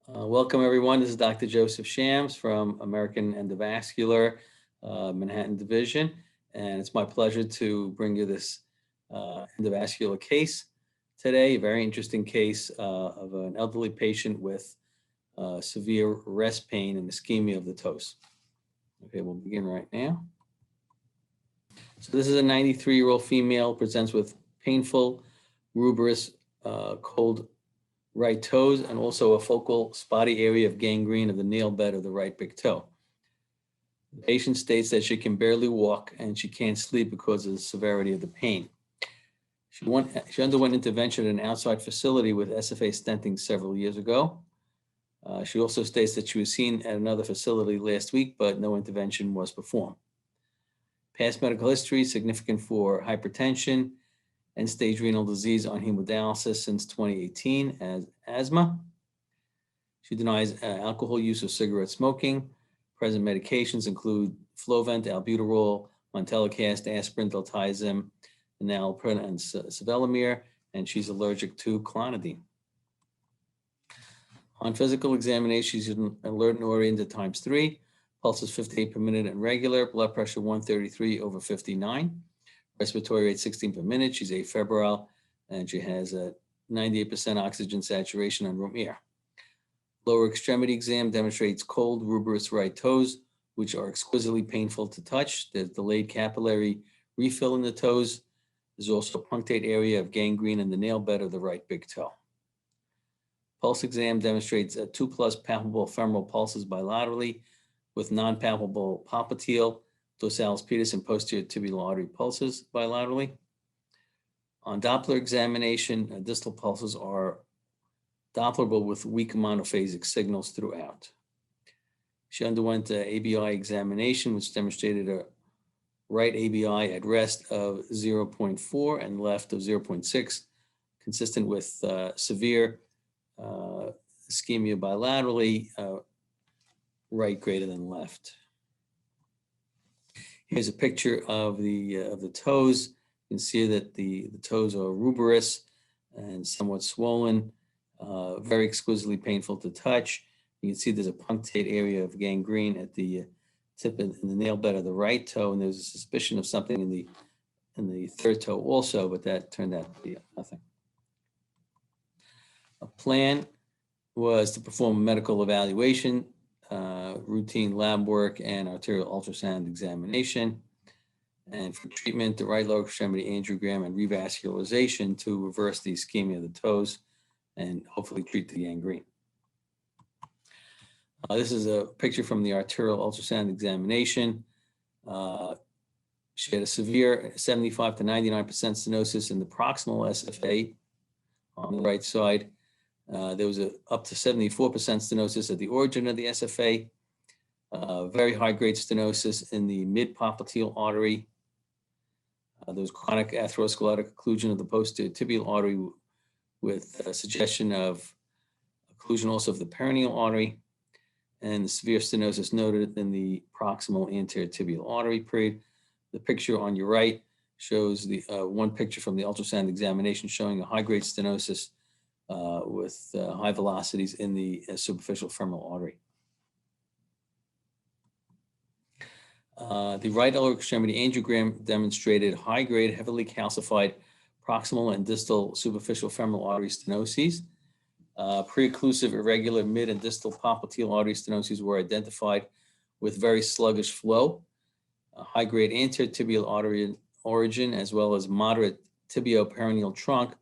Welcome, everyone. This is Dr. Joseph Shams from American Endovascular, Manhattan Division, and it's my pleasure to bring you this endovascular case today. A very interesting case of an elderly patient with severe rest pain and ischemia of the toes. Okay, we'll begin right now. So this is a 93-year-old female, presents with painful, ruborous, cold right toes, and also a focal spotty area of gangrene of the nail bed of the right big toe. The patient states that she can barely walk and she can't sleep because of the severity of the pain. She underwent intervention at an outside facility with SFA stenting several years ago. She also states that she was seen at another facility last week, but no intervention was performed. Past medical history, significant for hypertension, end-stage renal disease on hemodialysis since 2018 as asthma. She denies alcohol use or cigarette smoking. Present medications include Flovent, albuterol, montelukast, aspirin, diltiazem, enalapril, and sevelamer, and she's allergic to clonidine. On physical examination, she's alert and oriented ×3, pulse is 58 per minute and regular, blood pressure 133/59. Respiratory rate 16 per minute. She's afebrile, and she has a 98% oxygen saturation on room air. Lower extremity exam demonstrates cold, ruborous right toes, which are exquisitely painful to touch. There's delayed capillary refill in the toes. There's also a punctate area of gangrene in the nail bed of the right big toe. Pulse exam demonstrates 2+ palpable femoral pulses bilaterally with non-palpable popliteal, dorsalis pedis, and posterior tibial artery pulses bilaterally. On Doppler examination, distal pulses are Dopplerable with weak monophasic signals throughout. She underwent an ABI examination, which demonstrated a right ABI at rest of 0.4 and left of 0.6, consistent with severe ischemia bilaterally, right greater than left. Here's a picture of the toes. You can see that the toes are ruborous and somewhat swollen, very exquisitely painful to touch. You can see there's a punctate area of gangrene at the tip in the nail bed of the right toe, and there's a suspicion of something in the third toe also, but that turned out to be nothing. A plan was to perform a medical evaluation, routine lab work, and arterial ultrasound examination. And for treatment, the right lower extremity angiogram and revascularization to reverse the ischemia of the toes and hopefully treat the gangrene. This is a picture from the arterial ultrasound examination. She had a severe 75 to 99% stenosis in the proximal SFA on the right side. There was up to 74% stenosis at the origin of the SFA, very high-grade stenosis in the mid-popliteal artery. There was chronic atherosclerotic occlusion of the posterior tibial artery with suggestion of occlusion also of the perineal artery, and the severe stenosis noted in the proximal anterior tibial artery period. The picture on your right shows the one picture from the ultrasound examination showing a high-grade stenosis with high velocities in the superficial femoral artery. The right lower extremity angiogram demonstrated high-grade, heavily calcified proximal and distal superficial femoral artery stenoses. Pre-occlusive irregular mid and distal popliteal artery stenoses were identified with very sluggish flow. High-grade anterior tibial artery origin, as well as moderate tibio-perineal trunk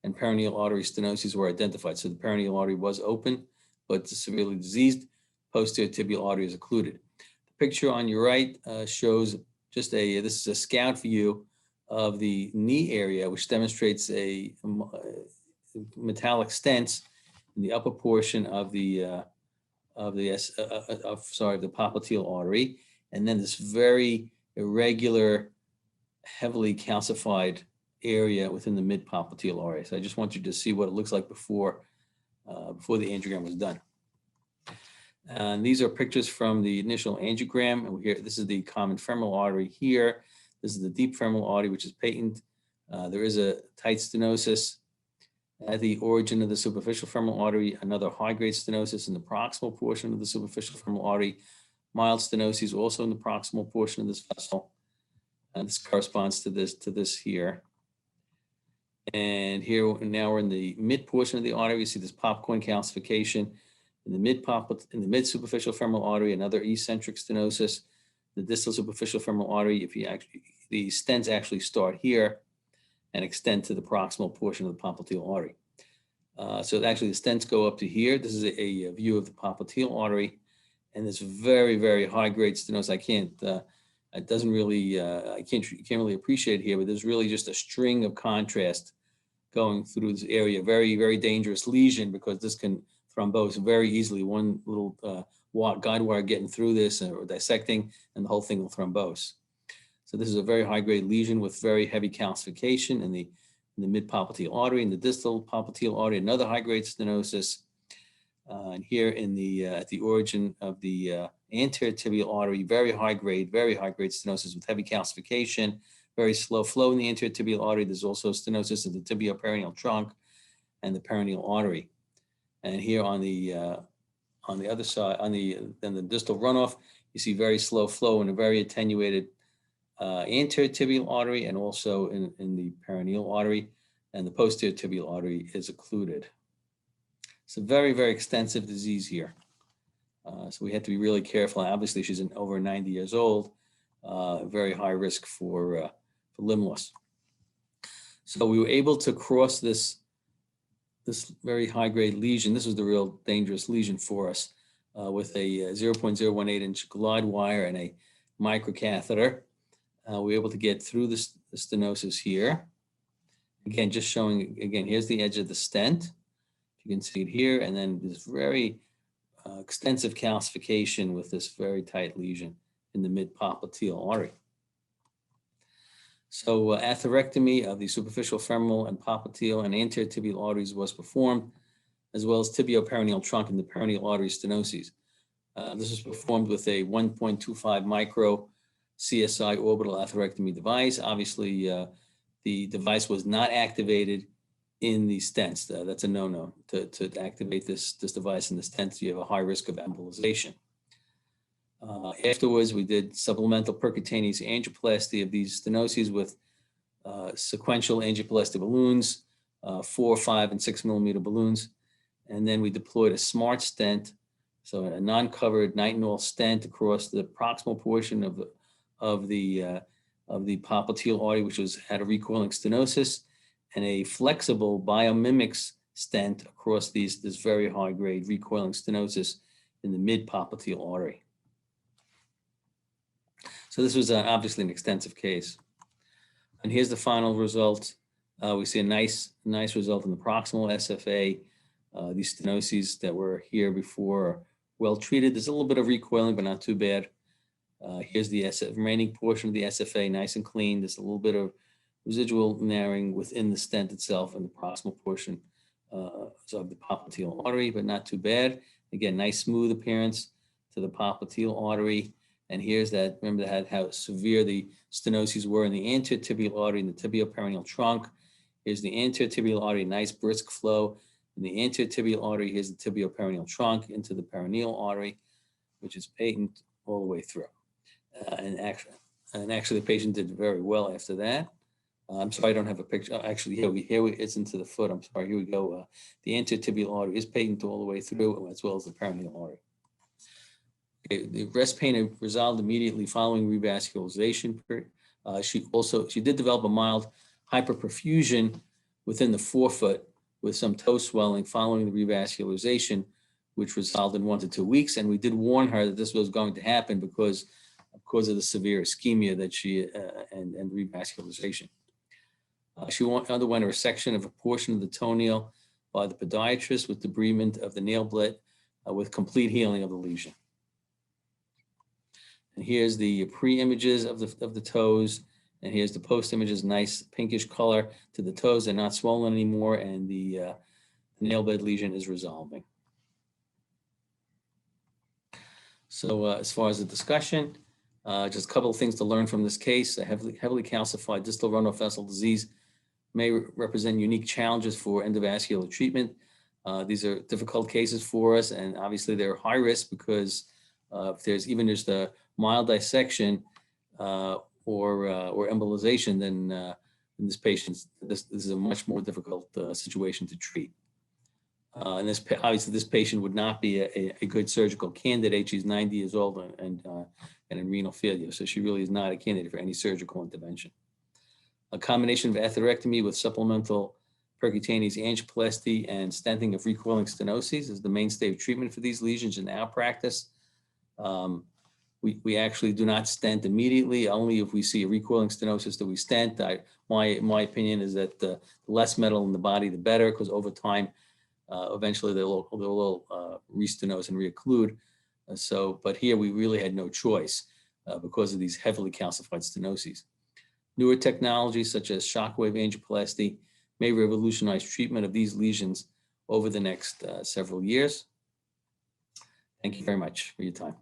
and perineal artery stenoses were identified. So the perineal artery was open, but severely diseased. Posterior tibial artery is occluded. The picture on your right shows just this is a scout view of the knee area, which demonstrates a metallic stents in the upper portion of the popliteal artery, and then this very irregular, heavily calcified area within the mid-popliteal artery. So I just want you to see what it looks like before the angiogram was done. And these are pictures from the initial angiogram. And this is the common femoral artery here. This is the deep femoral artery, which is patent. There is a tight stenosis. At the origin of the superficial femoral artery, another high-grade stenosis in the proximal portion of the superficial femoral artery, mild stenosis also in the proximal portion of this vessel. And this corresponds to this here. And here now we're in the mid portion of the artery. You see this popcorn calcification in the mid superficial femoral artery, another eccentric stenosis. The distal superficial femoral artery, the stents actually start here and extend to the proximal portion of the popliteal artery. So actually the stents go up to here. This is a view of the popliteal artery, and this very, very high grade stenosis. It doesn't really, you can't really appreciate it here, but there's really just a string of contrast going through this area. Very, very dangerous lesion because this can thrombose very easily. One little guide wire getting through this or dissecting, and the whole thing will thrombose. So this is a very high grade lesion with very heavy calcification in the mid popliteal artery. In the distal popliteal artery, another high grade stenosis. And here at the origin of the anterior tibial artery, very high grade stenosis with heavy calcification, very slow flow in the anterior tibial artery. There's also stenosis of the tibio-peroneal trunk and the peroneal artery. And here on the other side, on the distal runoff, you see very slow flow in a very attenuated anterior tibial artery, and also in the peroneal artery, and the posterior tibial artery is occluded. It's a very, very extensive disease here. So we have to be really careful. Obviously, she's over 90 years old, very high risk for limb loss. So we were able to cross this very high-grade lesion. This was the real dangerous lesion for us with a 0.018-inch glide wire and a microcatheter. We were able to get through the stenosis here. Again, just showing, again, here's the edge of the stent. You can see it here, and then this very extensive calcification with this very tight lesion in the mid-popliteal artery. So atherectomy of the superficial femoral and popliteal and anterior tibial arteries was performed, as well as tibio-peroneal trunk and the peroneal artery stenoses. This was performed with a 1.25 micro CSI orbital atherectomy device. Obviously, the device was not activated in the stents. That's a no-no to activate this device in the stents. You have a high risk of embolization. Afterwards, we did supplemental percutaneous angioplasty of these stenoses with sequential angioplasty balloons, 4, 5, and 6 millimeter balloons. And then we deployed a smart stent, so a non-covered nitinol stent across the proximal portion of the popliteal artery, which had a recoiling stenosis, and a flexible biomimics stent across this very high-grade recoiling stenosis in the mid-popliteal artery. So this was obviously an extensive case. And here's the final result. We see a nice result in the proximal SFA. These stenoses that were here before are well treated. There's a little bit of recoiling, but not too bad. Here's the remaining portion of the SFA, nice and clean. There's a little bit of residual narrowing within the stent itself in the proximal portion of the popliteal artery, but not too bad. Again, nice smooth appearance to the popliteal artery. And here's that, remember how severe the stenoses were in the anterior tibial artery and the tibio-peroneal trunk. Here's the anterior tibial artery, nice brisk flow. In the anterior tibial artery, here's the tibio-peroneal trunk into the peroneal artery, which is patent all the way through. And actually, the patient did very well after that. I'm sorry, I don't have a picture. Actually, it's into the foot. I'm sorry, here we go. The anterior tibial artery is patent all the way through, as well as the peroneal artery. Okay, the breast pain resolved immediately following revascularization. She did develop a mild hyperperfusion within the forefoot with some toe swelling following the revascularization, which resolved in 1 to 2 weeks. And we did warn her that this was going to happen because of the severe ischemia that she and revascularization. She underwent a resection of a portion of the toenail by the podiatrist with debridement of the nail bed with complete healing of the lesion. And here's the pre-images of the toes, and here's the post images, nice pinkish color to the toes. They're not swollen anymore, and the nail bed lesion is resolving. So as far as the discussion, just a couple of things to learn from this case. A heavily calcified distal runoff vessel disease may represent unique challenges for endovascular treatment. These are difficult cases for us, and obviously they're high risk because if there's even just a mild dissection or embolization, then in this patient, this is a much more difficult situation to treat. And obviously this patient would not be a good surgical candidate. She's 90 years old and in renal failure, so she really is not a candidate for any surgical intervention. A combination of atherectomy with supplemental percutaneous angioplasty and stenting of recoiling stenoses is the mainstay of treatment for these lesions in our practice. We actually do not stent immediately. Only if we see a recoiling stenosis do we stent. My opinion is that the less metal in the body, the better, because over time, eventually they'll restenose and reocclude. But here we really had no choice because of these heavily calcified stenoses. Newer technologies such as shockwave angioplasty may revolutionize treatment of these lesions over the next several years. Thank you very much for your time.